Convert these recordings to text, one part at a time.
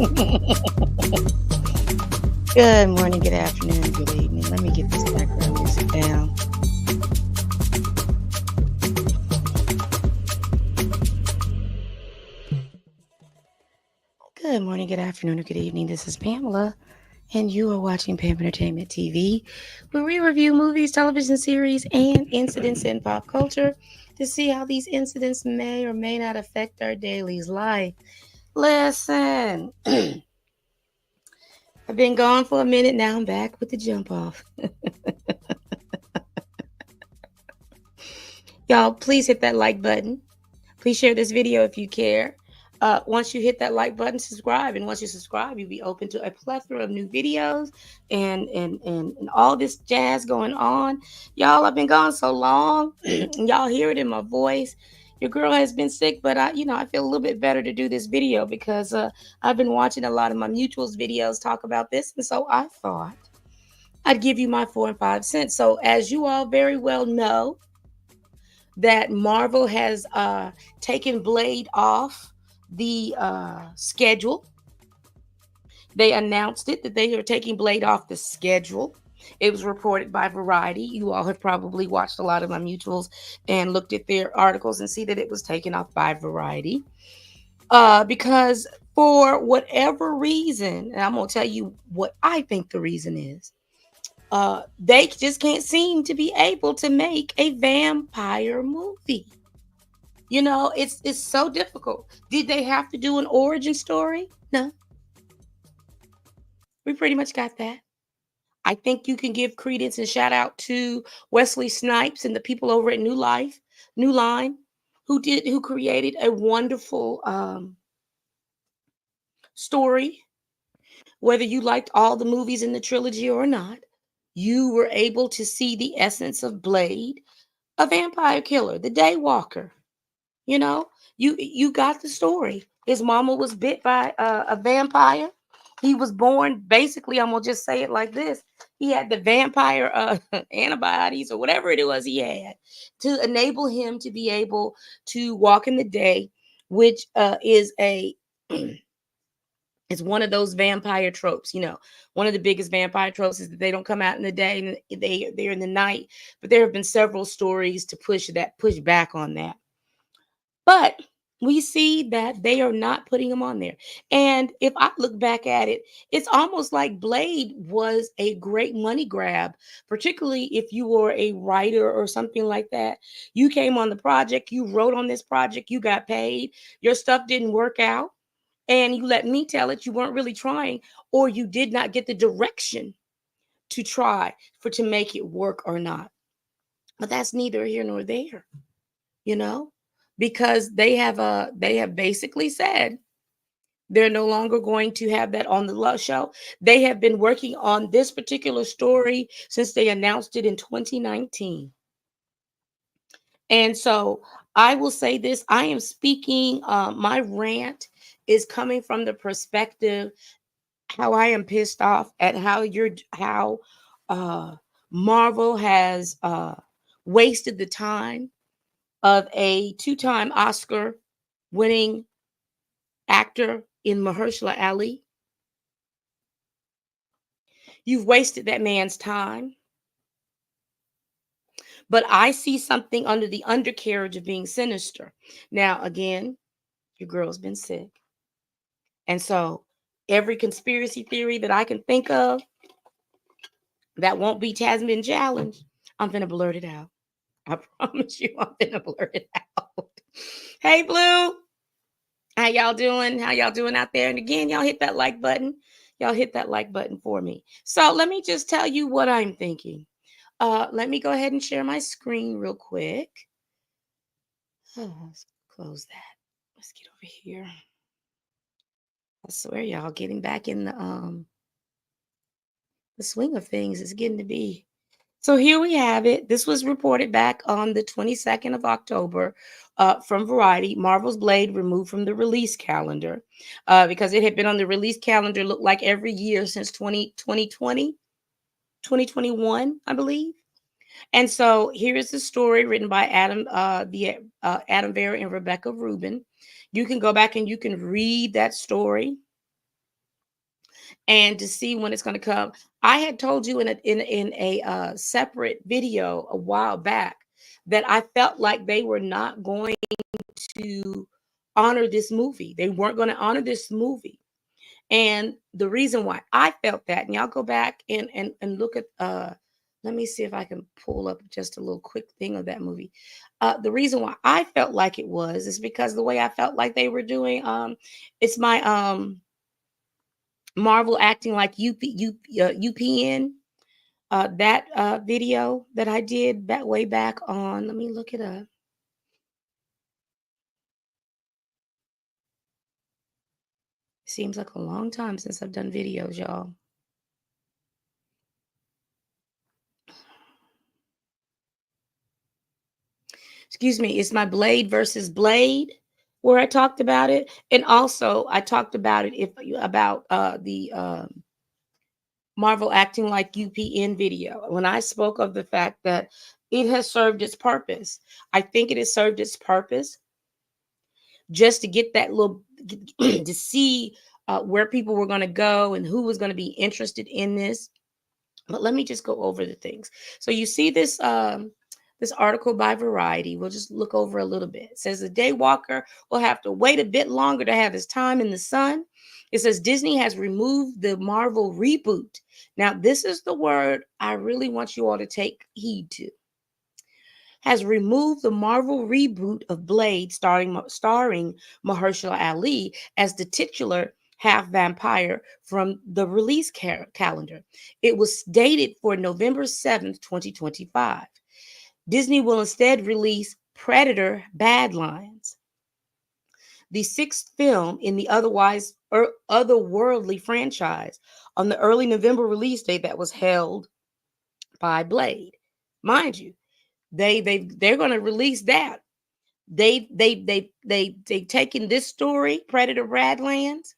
Good morning, good afternoon, good evening. Let me get this background music down. Good morning, good afternoon, or good evening. This is Pamela, and you are watching Pam Entertainment TV, where we review movies, television series, and incidents in pop culture to see how these incidents may or may not affect our daily life. Listen, I've been gone for a minute. Now I'm back with the jump off. Y'all, please hit that like button. Please share this video if you care. Once you hit that like button, subscribe. And once you subscribe, you'll be open to a plethora of new videos and all this jazz going on. Y'all, I've been gone so long. Y'all hear it in my voice. Your girl has been sick, but I feel a little bit better to do this video because I've been watching a lot of my mutuals videos talk about this. And so I thought I'd give you my 4 and 5 cents. So as you all very well know, that Marvel has taken Blade off the schedule. They announced it that they are taking Blade off the schedule. It was reported by Variety. You all have probably watched a lot of my mutuals and looked at their articles and see that it was taken off by Variety. Because for whatever reason, and I'm going to tell you what I think the reason is, they just can't seem to be able to make a vampire movie. It's so difficult. Did they have to do an origin story? No, we pretty much got that. I think you can give credence and shout out to Wesley Snipes and the people over at New Line, who created a wonderful story. Whether you liked all the movies in the trilogy or not, you were able to see the essence of Blade, a vampire killer, the Daywalker. You know, you got the story. His mama was bit by a vampire. He was born basically. I'm gonna just say it like this: he had the vampire antibodies or whatever it was he had to enable him to be able to walk in the day, which is a it's one of those vampire tropes. One of the biggest vampire tropes is that they don't come out in the day and they're in the night. But there have been several stories to push back on that. But we see that they are not putting him on there. And if I look back at it, it's almost like Blade was a great money grab, particularly if you were a writer or something like that. You came on the project, you wrote on this project, you got paid, your stuff didn't work out, and you let me tell it, you weren't really trying, or you did not get the direction to try for to make it work or not. But that's neither here nor there, you know, because they have basically said they're no longer going to have that on the love show. They have been working on this particular story since they announced it in 2019. And so I will say this: I am speaking, my rant is coming from the perspective how I am pissed off at how uh Marvel has wasted the time of a two-time Oscar winning actor in Mahershala Ali. You've wasted that man's time. But I see something under the undercarriage of being sinister. Now, again, your girl's been sick. And so every conspiracy theory that I can think of that won't be Tasman challenged, I'm going to blurt it out. I promise you, I'm going to blurt it out. Hey, Blue. How y'all doing? How y'all doing out there? And again, y'all hit that like button. Y'all hit that like button for me. So let me just tell you what I'm thinking. Let me go ahead and share my screen real quick. Oh, let's close that. Let's get over here. I swear, y'all, getting back in the swing of things is getting to be. So here we have it. This was reported back on the 22nd of October from Variety. Marvel's Blade removed from the release calendar because it had been on the release calendar, looked like every year since 2020, 2021, I believe. And so here is the story written by Adam Vera and Rebecca Rubin. You can go back and you can read that story. and to see when it's going to come. I had told you in a separate video a while back that I felt like they were not going to honor this movie. They weren't going to honor this movie. And the reason why I felt that, and y'all go back and look at let me see if I can pull up just a little quick thing of that movie. The reason why I felt like it was is because the way I felt like they were doing it's my Marvel acting like UPN that video that I did that way back on, let me look it up. Seems like a long time since I've done videos, y'all. Excuse me, it's my Blade versus Blade where I talked about it, and also I talked about it if about the Marvel acting like UPN video when I spoke of the fact that it has served its purpose. I think it has served its purpose just to get that little to see where people were going to go and who was going to be interested in this. But let me just go over the things. So you see this this article by Variety. We'll just look over a little bit. It says the day walker will have to wait a bit longer to have his time in the sun. It says Disney has removed the Marvel reboot. Now, this is the word I really want you all to take heed to. Has removed the Marvel reboot of Blade starring Mahershala Ali as the titular half vampire from the release calendar. It was dated for November 7th, 2025. Disney will instead release Predator Badlands, the sixth film in the otherwise otherworldly franchise, on the early November release date that was held by Blade. Mind you, they're going to release that. They've taken this story, Predator Badlands,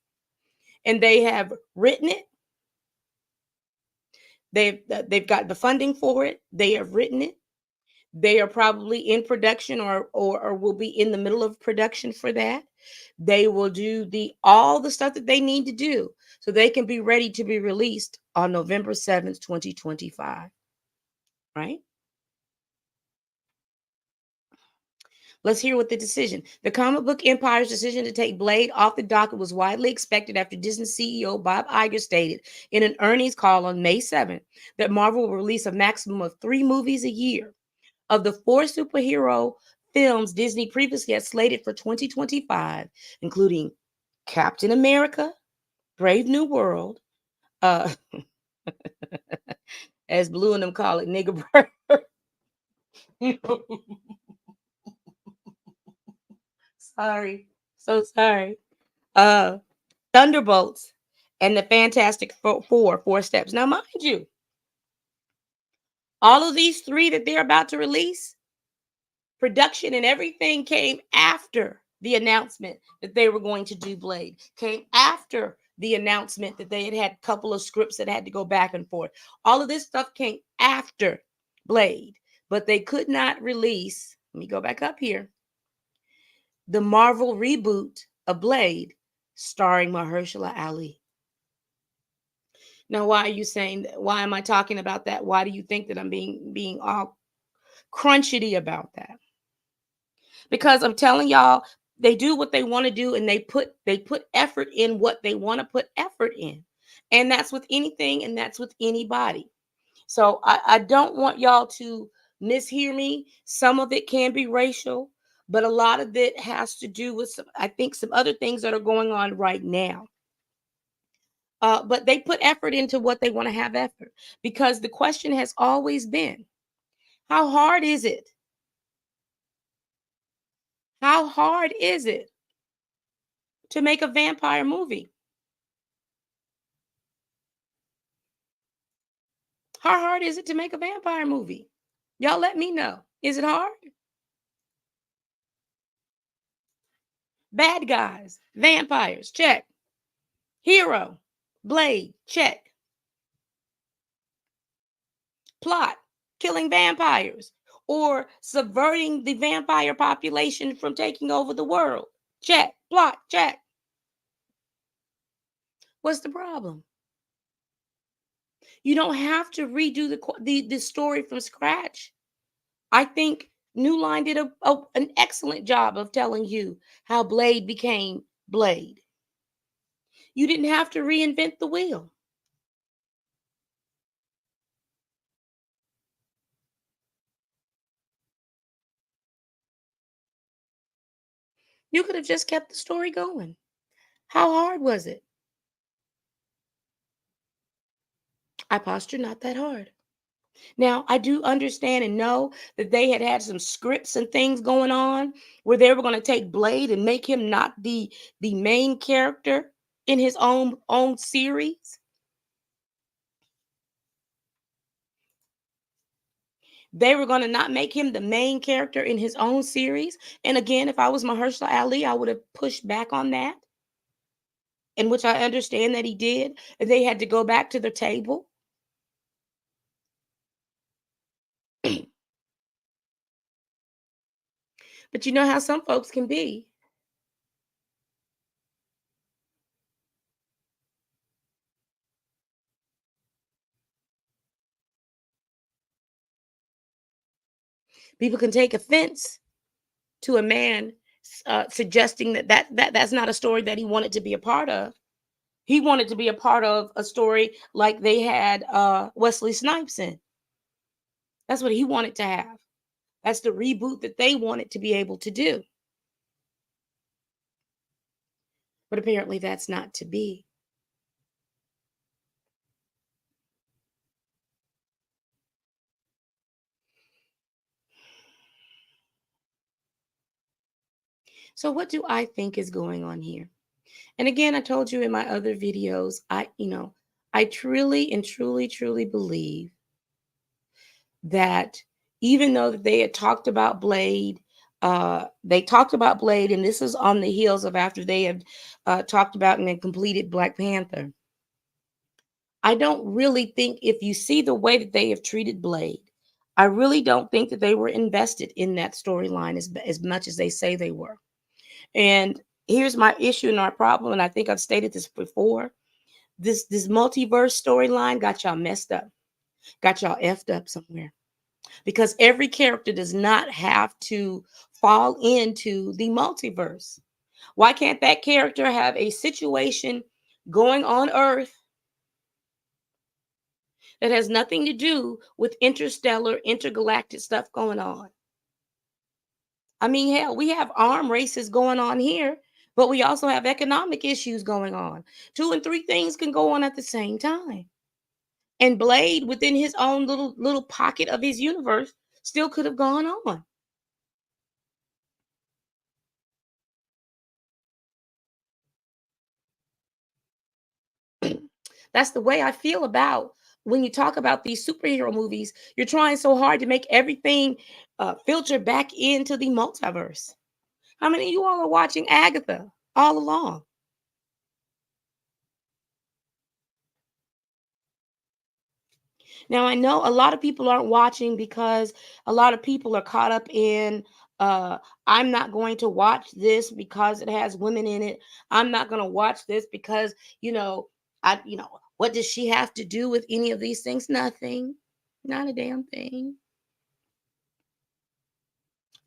and they have written it. They've got the funding for it. They have written it. They are probably in production or will be in the middle of production for that. They will do the all the stuff that they need to do so they can be ready to be released on November 7th, 2025. Right? Let's hear what the decision. The comic book empire's decision to take Blade off the docket was widely expected after Disney CEO Bob Iger stated in an earnings call on May 7th that Marvel will release a maximum of 3 movies a year. Of the 4 superhero films Disney previously had slated for 2025, including Captain America, Brave New World, uh, as Blue and them call it, nigga bird. Sorry, so sorry. Uh, Thunderbolts and the Fantastic Four steps. Now, mind you, all of these 3 that they're about to release, production and everything came after the announcement that they were going to do Blade, came after the announcement that they had a couple of scripts that had to go back and forth. All of this stuff came after Blade, but they could not release, let me go back up here, the Marvel reboot of Blade starring Mahershala Ali. Now, why are you saying that? Why am I talking about that? Why do you think that I'm being all crunchity about that? Because I'm telling y'all, they do what they want to do and they put effort in what they want to put effort in. And that's with anything and that's with anybody. So I don't want y'all to mishear me. Some of it can be racial, but a lot of it has to do with some, I think, some other things that are going on right now. But they put effort into what they want to have effort because the question has always been, how hard is it? How hard is it to make a vampire movie? How hard is it to make a vampire movie? Y'all let me know. Is it hard? Bad guys, vampires, check. Hero, Blade, check. Plot, killing vampires or subverting the vampire population from taking over the world. Check. Plot, check. What's the problem? You don't have to redo the story from scratch. I think New Line did an excellent job of telling you how Blade became Blade. You didn't have to reinvent the wheel. You could have just kept the story going. How hard was it? I posture not that hard. Now, I do understand and know that they had some scripts and things going on where they were going to take Blade and make him not the main character in his own series. They were going to not make him the main character in his own series. And again, if I was Mahershala Ali, I would have pushed back on that, in which I understand that he did. And they had to go back to the table. But you know how some folks can be. People can take offense to a man suggesting that's not a story that he wanted to be a part of. He wanted to be a part of a story like they had Wesley Snipes in. That's what he wanted to have. That's the reboot that they wanted to be able to do. But apparently that's not to be. So what do I think is going on here? And again, I told you in my other videos, I truly and truly believe that even though that they had talked about Blade, they talked about Blade, and this is on the heels of after they had talked about and then completed Black Panther. I don't really think, if you see the way that they have treated Blade, I really don't think that they were invested in that storyline as much as they say they were. And here's my issue and our problem, and I think I've stated this before. This multiverse storyline got y'all messed up, got y'all effed up somewhere. Because every character does not have to fall into the multiverse. Why can't that character have a situation going on Earth that has nothing to do with interstellar, intergalactic stuff going on? I mean, hell, we have arm races going on here, but we also have economic issues going on. Two and three things can go on at the same time. And Blade, within his own little pocket of his universe, still could have gone on. That's the way I feel about when you talk about these superhero movies. You're trying so hard to make everything filter back into the multiverse. How many of you all are watching Agatha all along? Now, I know a lot of people aren't watching because a lot of people are caught up in, uh, I'm not going to watch this because it has women in it. I'm not going to watch this because, what does she have to do with any of these things? Nothing. Not a damn thing.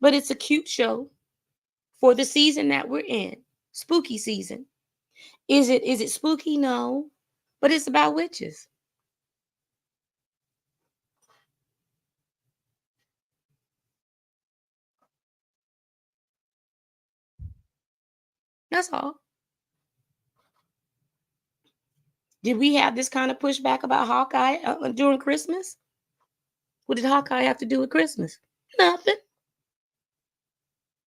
But it's a cute show for the season that we're in. Spooky season. Is it spooky? No. But it's about witches. That's all. Did we have this kind of pushback about Hawkeye during Christmas? What did Hawkeye have to do with Christmas? Nothing.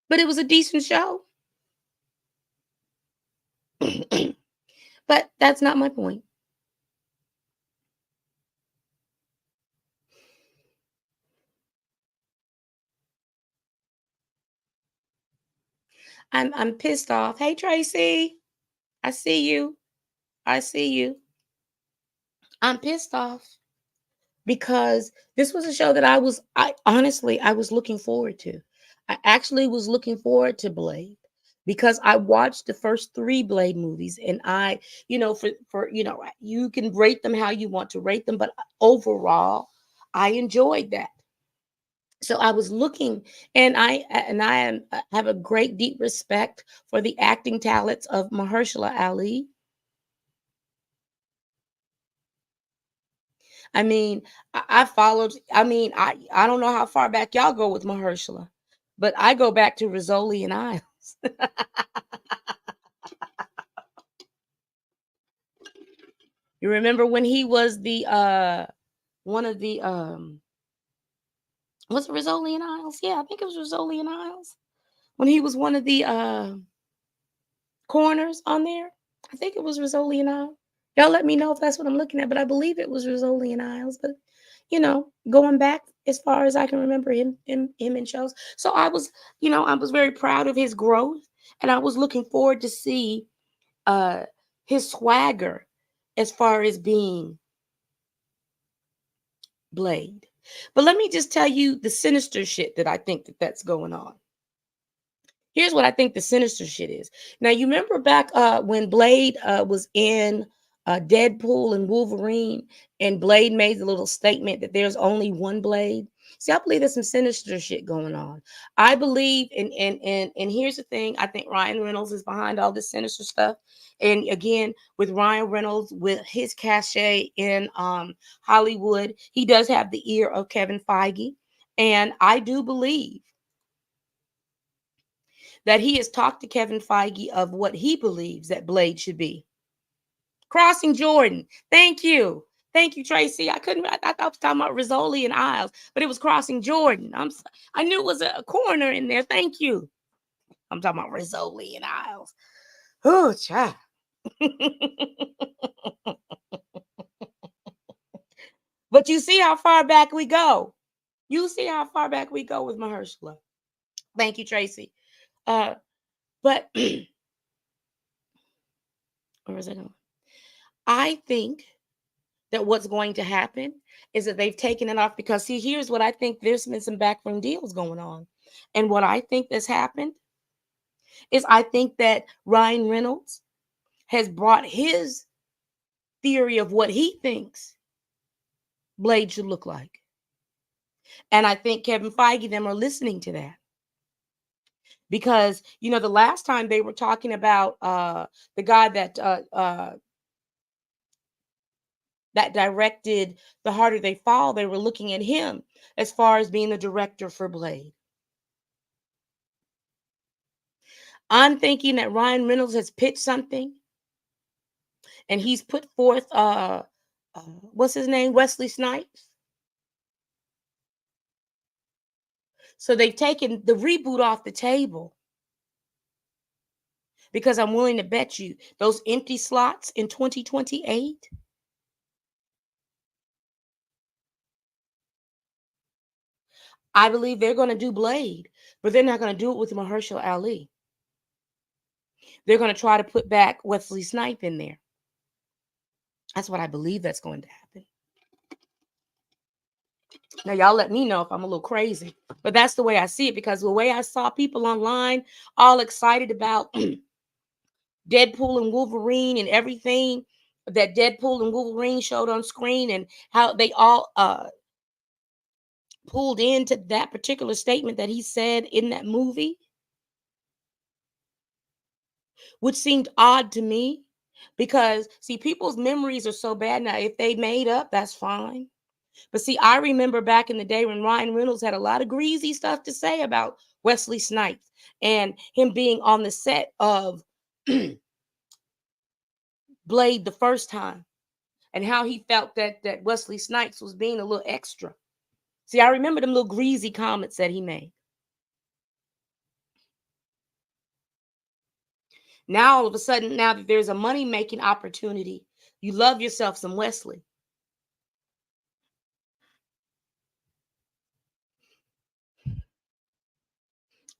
But it was a decent show. But that's not my point. I'm pissed off. Hey Tracy, I see you. I see you. I'm pissed off because this was a show that I honestly I was looking forward to. I actually was looking forward to Blade. because I watched the first 3 Blade movies, and you can rate them how you want to rate them, but overall, I enjoyed that. So I was looking, and have a great deep respect for the acting talents of Mahershala Ali. I mean, I followed. I mean, I don't know how far back y'all go with Mahershala, but I go back to Rizzoli and Isles. You remember when he was the one of the was it Rizzoli and Isles? Yeah, I think it was Rizzoli and Isles. When he was one of the corners on there. I think it was Rizzoli and Isles. Y'all let me know if that's what I'm looking at, but I believe it was Rizzoli and Isles. But going back as far as I can remember him in shows. So I was very proud of his growth, and I was looking forward to see uh his swagger as far as being Blade. But let me just tell you the sinister shit that I think that's going on. Here's what I think the sinister shit is. Now, you remember back when Blade was in Deadpool and Wolverine, and Blade made the little statement that there's only one Blade. See, I believe there's some sinister shit going on. I believe, and here's the thing: I think Ryan Reynolds is behind all this sinister stuff. And again, with Ryan Reynolds, with his cachet in Hollywood, he does have the ear of Kevin Feige, and I do believe that he has talked to Kevin Feige of what he believes that Blade should be. Crossing Jordan. Thank you. Thank you, Tracy. I thought I was talking about Rizzoli and Isles, but it was Crossing Jordan. I knew it was a corner in there. Thank you. I'm talking about Rizzoli and Isles. Oh, child. But you see how far back we go. You see how far back we go with Mahershala. Thank you, Tracy. But where was I going? I think that what's going to happen is that they've taken it off because, see, here's what I think: there's been some backroom deals going on. And what I think that's happened is I think that Ryan Reynolds has brought his theory of what he thinks Blade should look like. And I think Kevin Feige them are listening to that. Because, the last time they were talking about the guy that directed The Harder They Fall, they were looking at him as far as being the director for Blade. I'm thinking that Ryan Reynolds has pitched something, and he's put forth what's his name, Wesley Snipes. So they've taken the reboot off the table, because I'm willing to bet you those empty slots in 2028, I believe they're going to do Blade, but they're not going to do it with Mahershala Ali. They're going to try to put back Wesley Snipe in there. That's what I believe that's going to happen. Now, y'all let me know if I'm a little crazy, but that's the way I see it, because the way I saw people online all excited about Deadpool and Wolverine and everything that Deadpool and Wolverine showed on screen, and how they all pulled into that particular statement that he said in that movie, which seemed odd to me, because, see, people's memories are so bad now. If they made up, that's fine. But see, I remember back in the day when Ryan Reynolds had a lot of greasy stuff to say about Wesley Snipes and him being on the set of Blade the first time, and how he felt that Wesley Snipes was being a little extra. See, I remember them little greasy comments that he made. Now, all of a sudden, now that there's a money making opportunity, you love yourself some Wesley.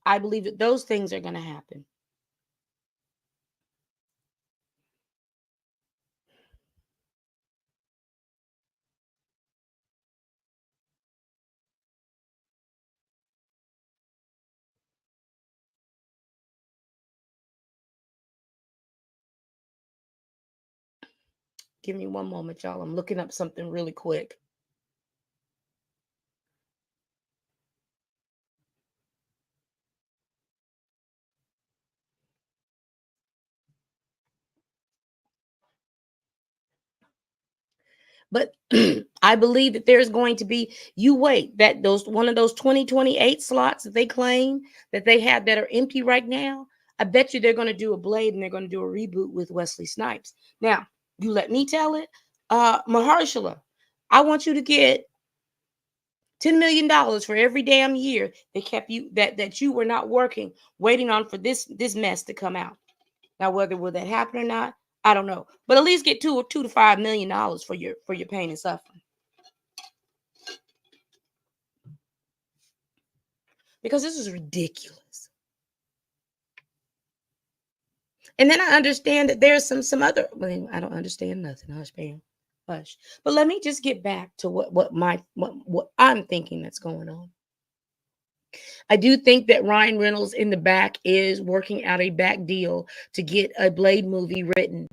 I believe that those things are going to happen. Give me one moment, y'all. I'm looking up something really quick. But I believe that there's going to be, you wait, that those one of those 2028 slots that they claim that they have that are empty right now. I bet you they're going to do a Blade and they're going to do a reboot with Wesley Snipes. Now, you let me tell it. Mahershala, I want you to get $10 million for every damn year they kept you that you were not working, waiting on for this mess to come out. Now, whether will that happen or not, I don't know. But at least get two to $5 million for your pain and suffering. Because this is ridiculous. And then I understand that there's some other. Well, I don't understand nothing. Hush, Pam, hush. But let me just get back to what I'm thinking that's going on. I do think that Ryan Reynolds in the back is working out a back deal to get a Blade movie written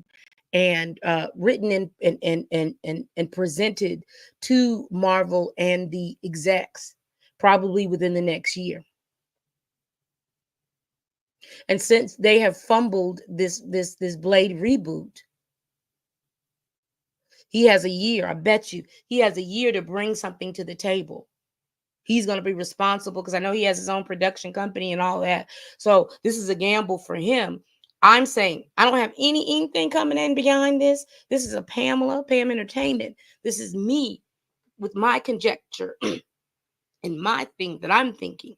and written and presented to Marvel and the execs probably within the next year. And since they have fumbled this Blade reboot, he has a year. I bet you he has a year to bring something to the table. He's going to be responsible because I know he has his own production company and all that. So this is a gamble for him. I'm saying I don't have anything coming in behind this. This is a Pam Entertainment. This is me with my conjecture and my thing that I'm thinking.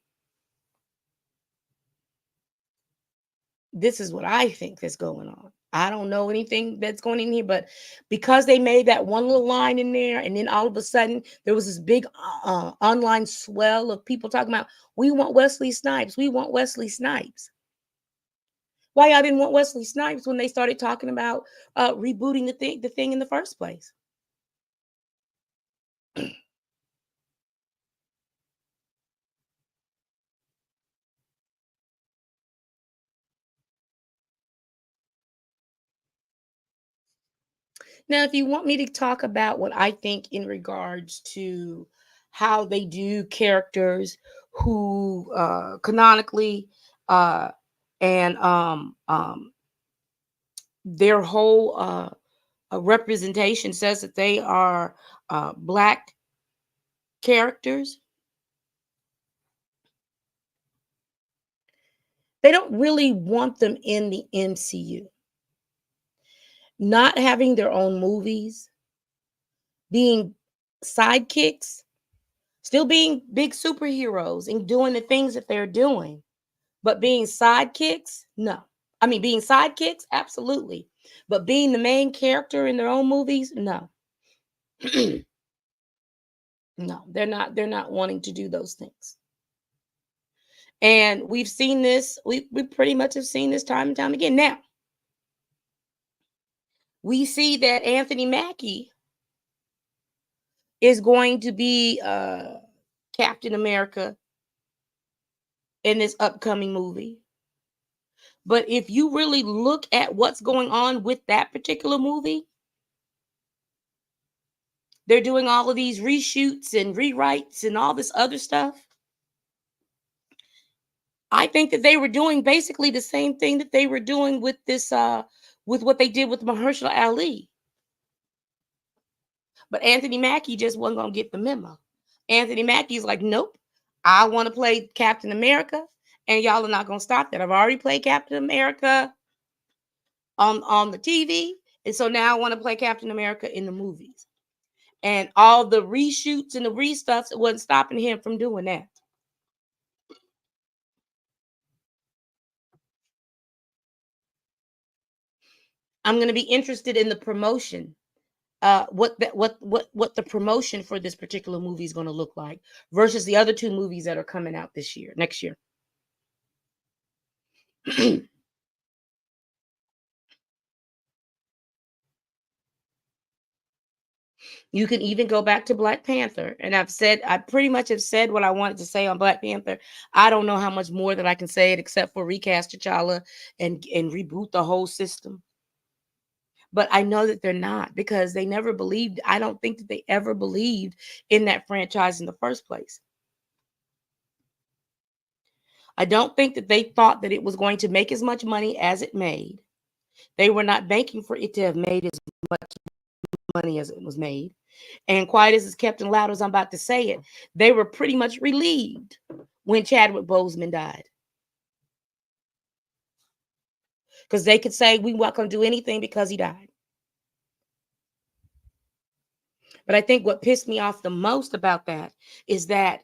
This is what I think is going on. I don't know anything that's going in here, but because they made that one little line in there, and then all of a sudden there was this big online swell of people talking about, we want Wesley Snipes, we want Wesley Snipes. Why y'all didn't want Wesley Snipes when they started talking about rebooting the thing in the first place? Now, if you want me to talk about what I think in regards to how they do characters who canonically uh, and their whole representation says that they are black characters, they don't really want them in the MCU. Not having their own movies, being sidekicks, still being big superheroes and doing the things that they're doing, but being sidekicks, no. I mean, being sidekicks, absolutely. But being the main character in their own movies, no. No, they're not wanting to do those things. And we've seen this, we pretty much have seen this time and time again. Now, we see that Anthony Mackie is going to be Captain America in this upcoming movie. But if you really look at what's going on with that particular movie, they're doing all of these reshoots and rewrites and all this other stuff. I think that they were doing basically the same thing that they were doing with this with what they did with Mahershala Ali. But Anthony Mackie just wasn't gonna get the memo. Anthony Mackie's like, nope, I want to play Captain America, and y'all are not gonna stop that. I've already played Captain America on the TV, and so now I want to play Captain America in the movies. And all the reshoots and the restuffs, it wasn't stopping him from doing that. I'm going to be interested in the promotion. What the promotion for this particular movie is going to look like versus the other two movies that are coming out next year. You can even go back to Black Panther. And I pretty much have said what I wanted to say on Black Panther. I don't know how much more that I can say it except for recast T'Challa and reboot the whole system. But I know that they're not because they never believed. I don't think that they ever believed in that franchise in the first place. I don't think that they thought that it was going to make as much money as it made. They were not banking for it to have made as much money as it was made. And quiet as it's kept and loud as I'm about to say it, they were pretty much relieved when Chadwick Boseman died. Because they could say, we weren't going to do anything because he died. But I think what pissed me off the most about that is that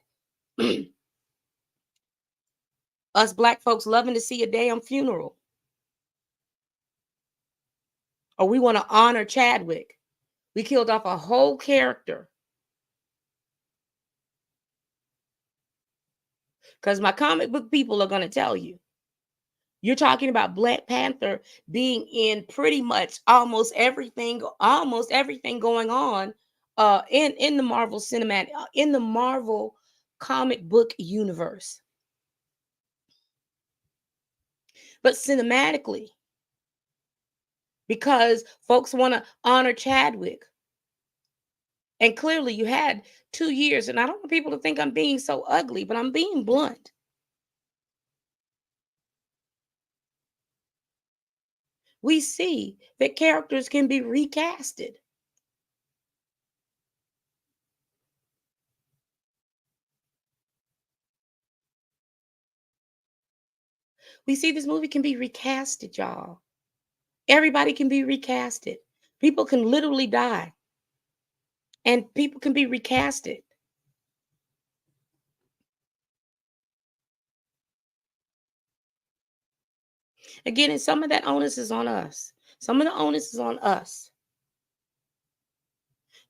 us black folks loving to see a damn funeral, or we want to honor Chadwick. We killed off a whole character. Because my comic book people are going to tell you. You're talking about Black Panther being in pretty much almost everything going on in the Marvel cinematic, in the Marvel comic book universe. But cinematically, because folks want to honor Chadwick. And clearly you had 2 years, and I don't want people to think I'm being so ugly, but I'm being blunt. We see that characters can be recasted. We see this movie can be recasted, y'all. Everybody can be recasted. People can literally die, and people can be recasted. Again, and some of that onus is on us. Some of the onus is on us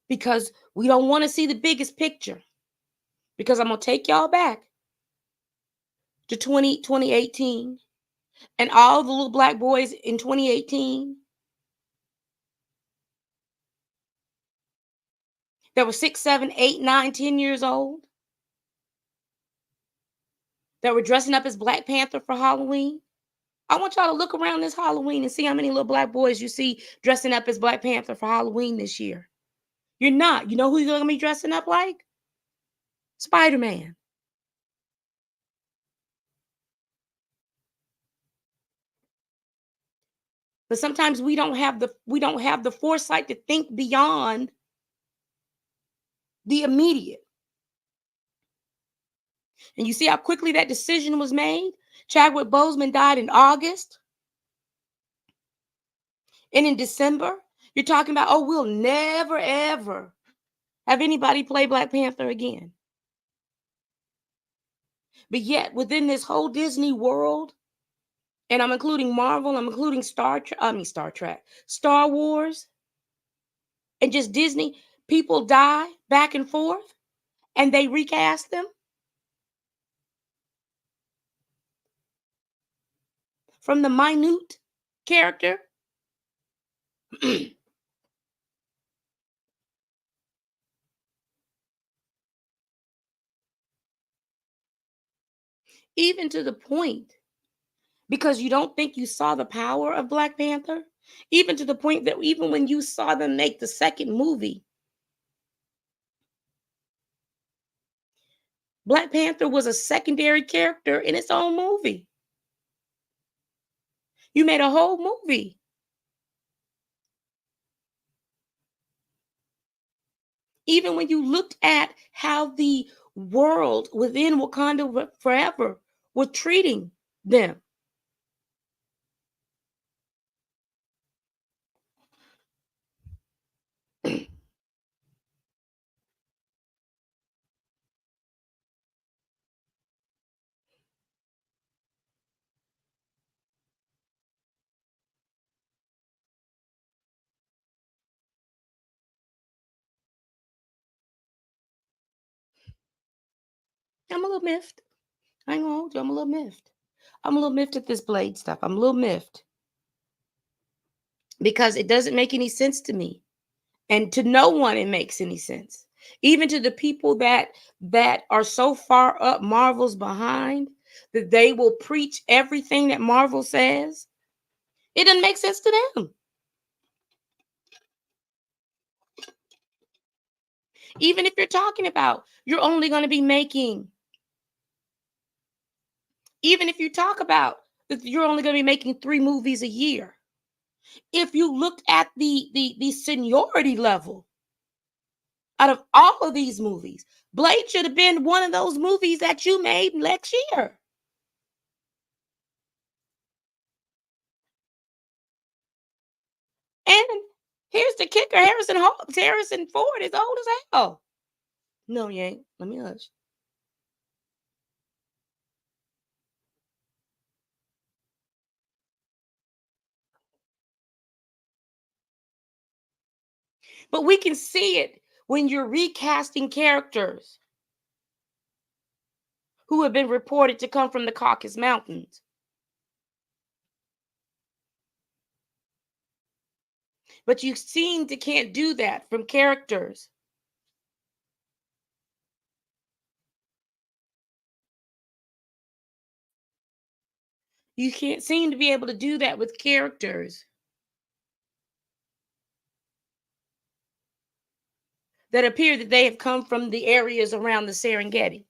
because we don't want to see the biggest picture. Because I'm going to take y'all back to 2018 and all the little black boys in 2018 that were 6, 7, 8, 9, 10 years old that were dressing up as Black Panther for Halloween. I want y'all to look around this Halloween and see how many little black boys you see dressing up as Black Panther for Halloween this year. You're not. You know who you're going to be dressing up like? Spider-Man. But sometimes we don't have the foresight to think beyond the immediate. And you see how quickly that decision was made? Chadwick Boseman died in August. And in December, you're talking about, oh, we'll never, ever have anybody play Black Panther again. But yet, within this whole Disney world, and I'm including Marvel, I'm including Star Trek, Star Wars, and just Disney, people die back and forth, and they recast them from the minute character. Even to the point, because you don't think you saw the power of Black Panther, even to the point that even when you saw them make the second movie, Black Panther was a secondary character in its own movie. You made a whole movie. Even when you looked at how the world within Wakanda Forever were treating them. I'm a little miffed. I ain't gonna hold you. I'm a little miffed. I'm a little miffed at this Blade stuff. I'm a little miffed because it doesn't make any sense to me. And to no one it makes any sense. Even to the people that are so far up Marvel's behind that they will preach everything that Marvel says. It doesn't make sense to them. Even if you're talking about you're only going to be making, even if you talk about that you're only going to be making 3 movies a year. If you looked at the seniority level out of all of these movies, Blade should have been one of those movies that you made next year. And here's the kicker: Harrison Ford is old as hell. No, you ain't. Let me hush. But we can see it when you're recasting characters who have been reported to come from the Caucasus Mountains. But you seem to can't do that from characters. You can't seem to be able to do that with characters that appear that they have come from the areas around the Serengeti.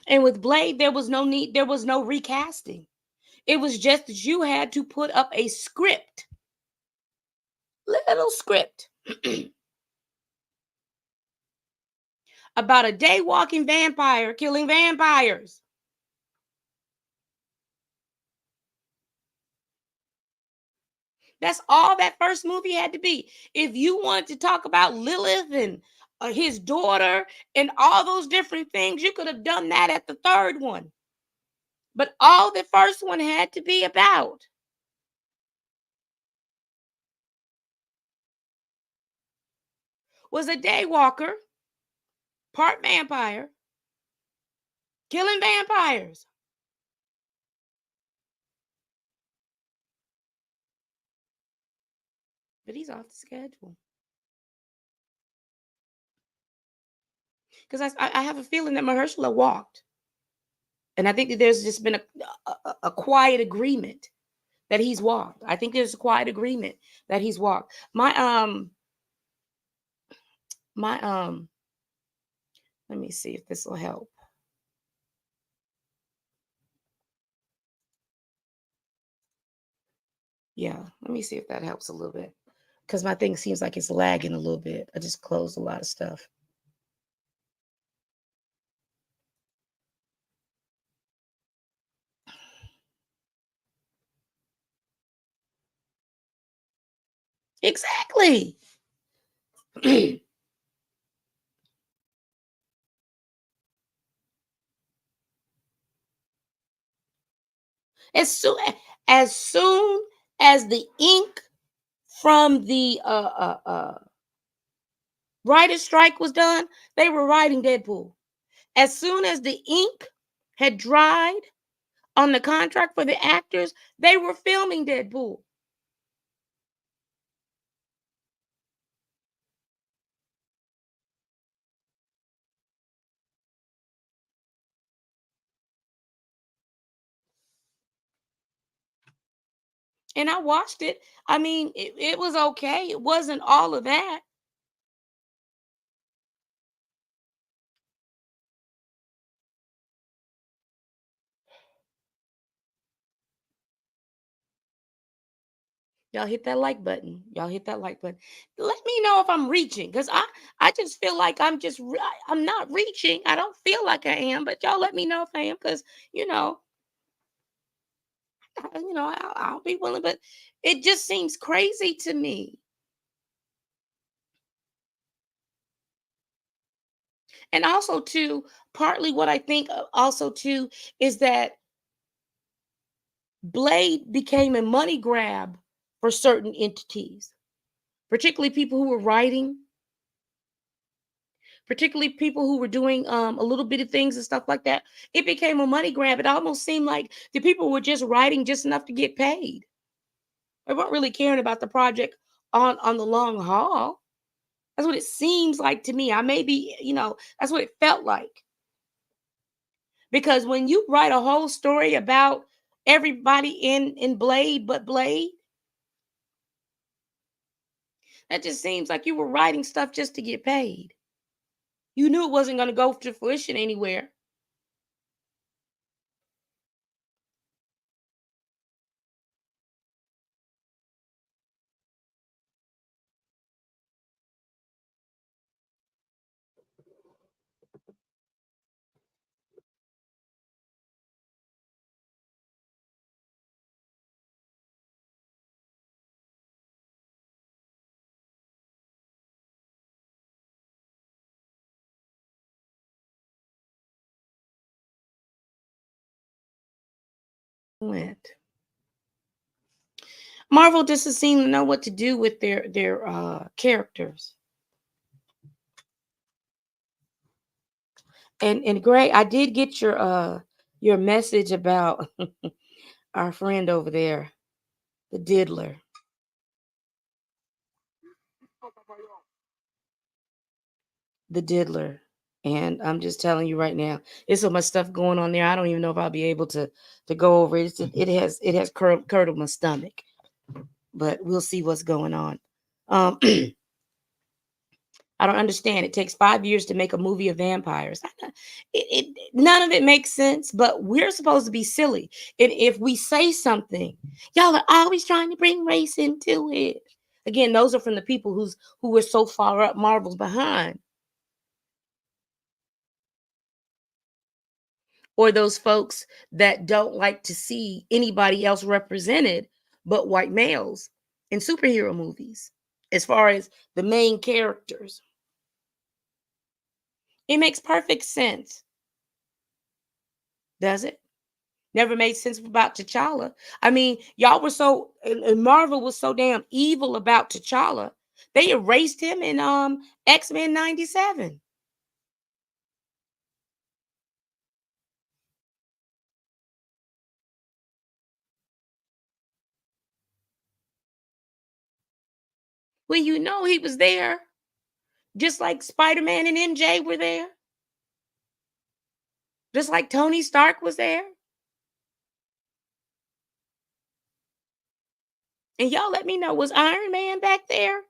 And with Blade, there was no need, there was no recasting. It was just that you had to put up a script, little script, about a day walking vampire killing vampires. That's all that first movie had to be. If you wanted to talk about Lilith and his daughter and all those different things, you could have done that at the third one. But all the first one had to be about was a daywalker, part vampire, killing vampires. But he's off the schedule. Because I have a feeling that Mahershala walked. And I think that there's just been a quiet agreement that he's walked. I think there's a quiet agreement that he's walked. My let me see if this will help. Yeah, let me see if that helps a little bit. Because my thing seems like it's lagging a little bit. I just closed a lot of stuff. Exactly. as soon as soon as the ink from the writer's strike was done, they were writing Deadpool. As soon as the ink had dried on the contract for the actors, they were filming Deadpool. And I watched it. I mean, it was okay. It wasn't all of that. Y'all hit that like button. Y'all hit that like button. Let me know if I'm reaching, because I just feel like I'm not reaching. I don't feel like I am, but y'all let me know if I am, because you know, I'll be willing. But it just seems crazy to me. And also, too, partly what I think also too is that Blade became a money grab for certain entities, particularly people who were writing, particularly people who were doing a little bit of things and stuff like that. It became a money grab. It almost seemed like the people were just writing just enough to get paid. They weren't really caring about the project on the long haul. That's what it seems like to me. I may be, that's what it felt like. Because when you write a whole story about everybody in Blade but Blade, that just seems like you were writing stuff just to get paid. You knew it wasn't going to go to fruition anywhere. Went. Marvel doesn't seem to know what to do with their characters. And Greg, I did get your message about our friend over there, the diddler. The diddler. And I'm just telling you right now, there's so much stuff going on there. I don't even know if I'll be able to go over it. It has curdled my stomach, but we'll see what's going on. I don't understand. It takes 5 years to make a movie of vampires. None of it makes sense. But we're supposed to be silly, and if we say something, y'all are always trying to bring race into it. Again, those are from the people who were so far up Marvel's behind. Or those folks that don't like to see anybody else represented but white males in superhero movies as far as the main characters. It makes perfect sense, does it? Never made sense about T'Challa. I mean, y'all were so and Marvel was so damn evil about T'Challa. They erased him in X-Men 97. Well, you know he was there, just like Spider-Man and MJ were there, just like Tony Stark was there. And y'all let me know, was Iron Man back there?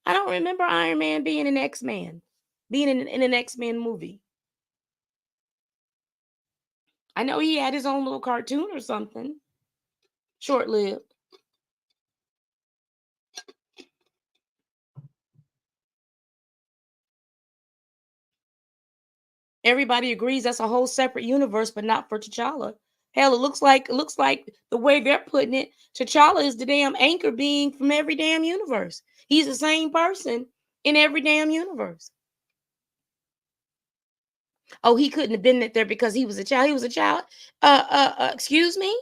I don't remember Iron Man being an X-Man, being in an X-Men movie. I know he had his own little cartoon or something, short-lived. Everybody agrees that's a whole separate universe, but not for T'Challa. Hell, it looks like the way they're putting it, T'Challa is the damn anchor being from every damn universe. He's the same person in every damn universe. Oh, he couldn't have been there because he was a child. He was a child. Excuse me.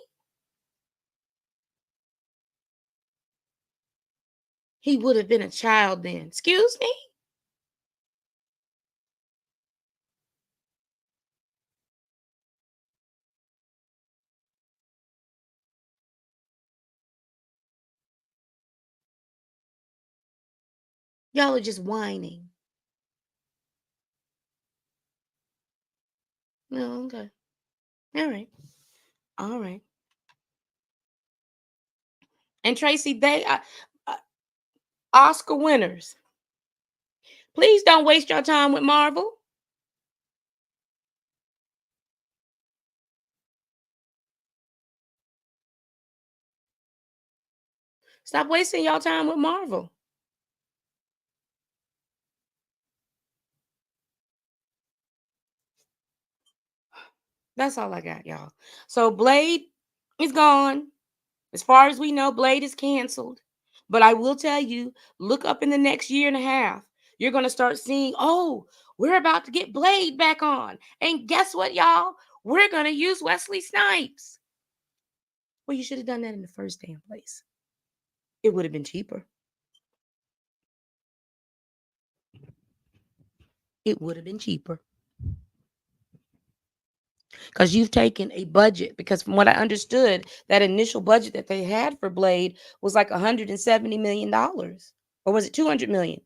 He would have been a child then. Excuse me. Y'all are just whining. No, okay. All right. All right. And Tracy, they uh, Oscar winners. Please don't waste your time with Marvel. Stop wasting y'all time with Marvel. That's all I got, y'all. So Blade is gone. As far as we know, Blade is canceled. But I will tell you, look up in the next year and a half. You're going to start seeing, oh, we're about to get Blade back on. And guess what, y'all? We're going to use Wesley Snipes. Well, you should have done that in the first damn place. It would have been cheaper. It would have been cheaper. Because you've taken a budget. Because from what I understood, that initial budget that they had for Blade was like $170 million, or was it 200 million?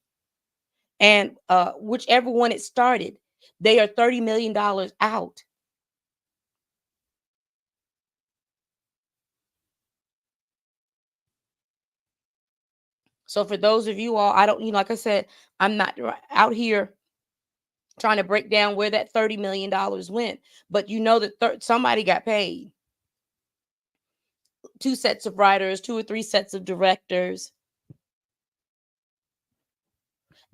And whichever one it started, they are $30 million out. So for those of you all, I don't, like I said, I'm not out here trying to break down where that $30 million went, but you know that somebody got paid. Two sets of writers, two or three sets of directors,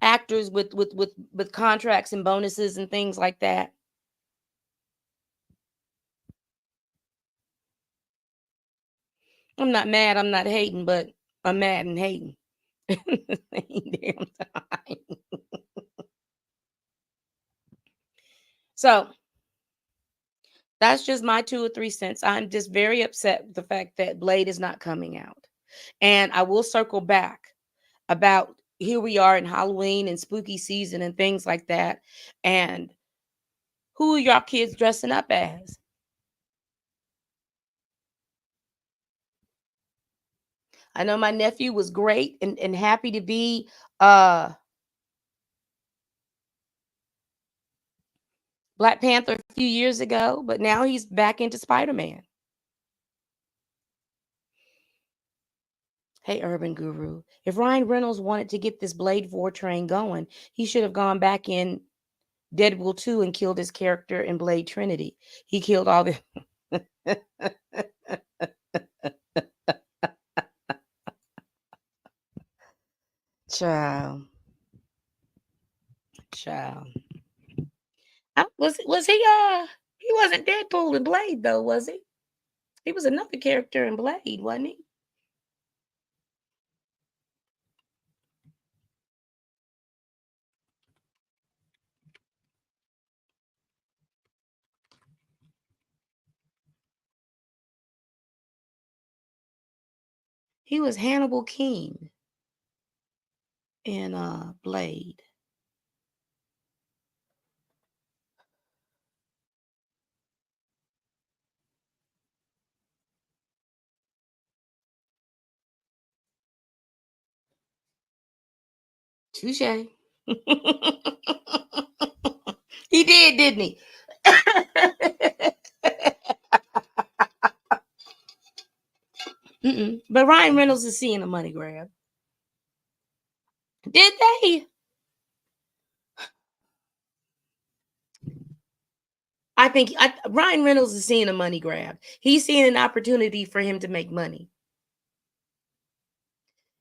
actors with contracts and bonuses and things like that. I'm not mad, I'm not hating, but I'm mad and hating. Damn time. So that's just my 2 or 3 cents. I'm just very upset with the fact that Blade is not coming out. And I will circle back about here we are in Halloween and spooky season and things like that. And who are y'all kids dressing up as? I know my nephew was great and happy to be Black Panther a few years ago, but now he's back into Spider-Man. Hey, Urban Guru. If Ryan Reynolds wanted to get this Blade 4 train going, he should have gone back in Deadpool 2 and killed his character in Blade Trinity. He killed all the child. Child. Was he wasn't Deadpool in Blade though, was he? He was another character in Blade, wasn't he? He was Hannibal King in Blade. Touche. He did, didn't he? But Ryan Reynolds is seeing a money grab. Did they? I think Ryan Reynolds is seeing a money grab. He's seeing an opportunity for him to make money,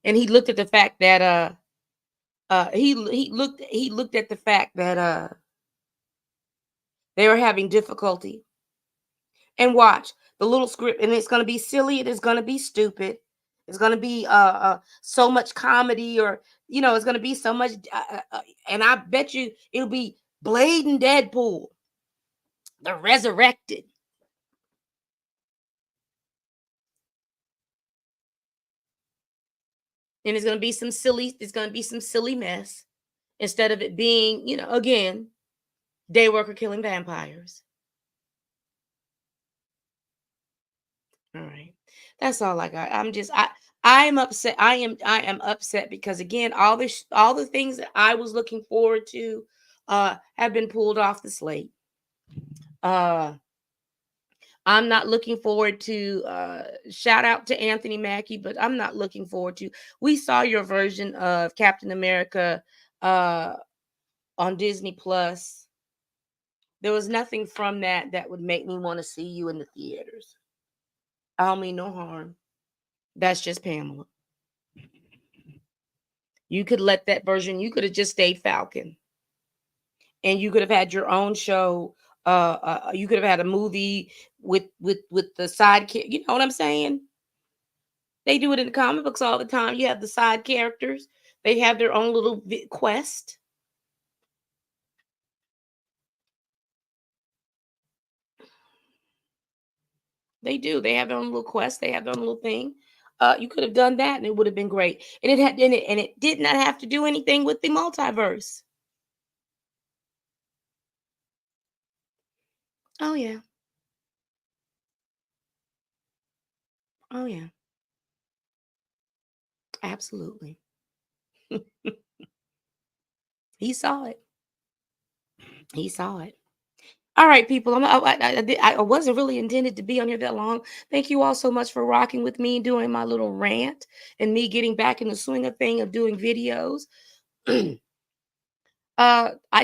and he looked at the fact that he looked at the fact that they were having difficulty. And watch the little script, and it's going to be silly. It is going to be stupid. It's going to be so much comedy, or it's going to be so much. And I bet you it'll be Blade and Deadpool, the resurrected, and it's going to be some silly. It's going to be some silly mess instead of it being, again, day worker killing vampires. All right. That's all I got. I am upset. I am upset because again, all the things that I was looking forward to have been pulled off the slate. Uh I'm not looking forward to shout out to Anthony Mackie, but I'm not looking forward to. We saw your version of Captain America uh on Disney Plus. There was nothing from that would make me want to see you in the theaters. I don't mean no harm. That's just Pamela. You could let that version, you could have just stayed Falcon. And you could have had your own show. You could have had a movie with the sidekick. You know what I'm saying? They do it in the comic books all the time. You have the side characters. They have their own little quest. They do. They have their own little quest. They have their own little thing. You could have done that, and it would have been great. And it did not have to do anything with the multiverse. Oh yeah. Oh yeah. Absolutely. He saw it. He saw it. All right, people. I wasn't really intended to be on here that long. Thank you all so much for rocking with me, doing my little rant, and me getting back in the swing of thing of doing videos. I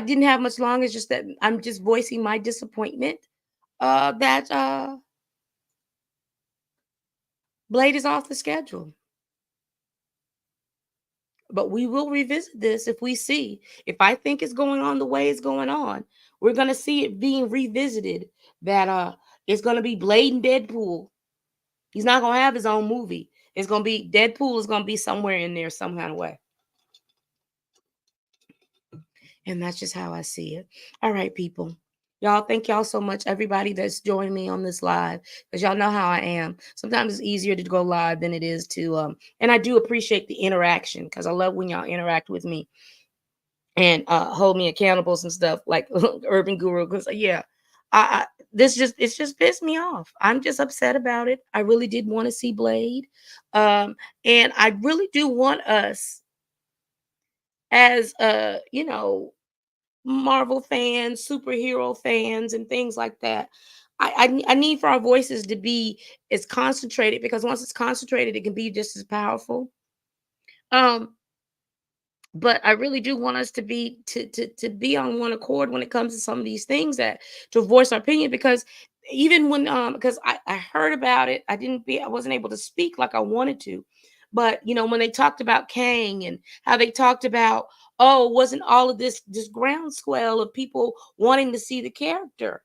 didn't have much long. It's just that I'm just voicing my disappointment that Blade is off the schedule. But we will revisit this if we see. If I think it's going on the way it's going on, we're gonna see it being revisited. That it's gonna be Blade and Deadpool. He's not gonna have his own movie. It's gonna be Deadpool is gonna be somewhere in there some kind of way. And that's just how I see it. All right, people. Y'all, thank y'all so much. Everybody that's joining me on this live, because y'all know how I am. Sometimes it's easier to go live than it is to and I do appreciate the interaction because I love when y'all interact with me and hold me accountable and stuff like Urban Guru. Because yeah, I this just it's just pissed me off. I'm just upset about it. I really did want to see Blade, and I really do want us as Marvel fans, superhero fans, and things like that. I need for our voices to be as concentrated because once it's concentrated, it can be just as powerful. Um, but I really do want us to be to be on one accord when it comes to some of these things that to voice our opinion because even when because I heard about it, I wasn't able to speak like I wanted to. But when they talked about Kang and how they talked about, oh, wasn't all of this groundswell of people wanting to see the character?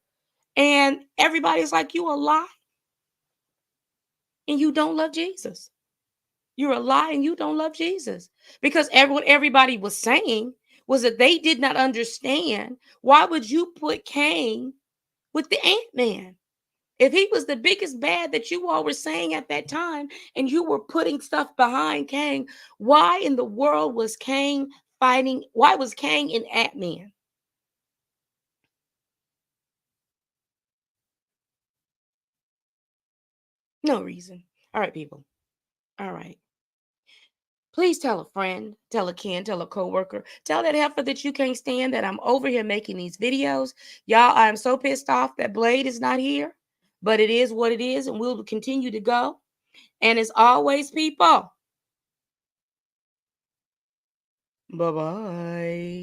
And everybody's like, you a lie and you don't love Jesus. You're a lie and you don't love Jesus. Because what everybody was saying was that they did not understand why would you put Cain with the Ant-Man? If he was the biggest bad that you all were saying at that time and you were putting stuff behind Cain, why in the world was Cain fighting? Why was Cain in Ant-Man? No reason. All right, people. All right. Please tell a friend, tell a kin, tell a coworker, tell that heifer that you can't stand that I'm over here making these videos. Y'all, I'm so pissed off that Blade is not here, but it is what it is, and we'll continue to go. And as always, people, bye bye.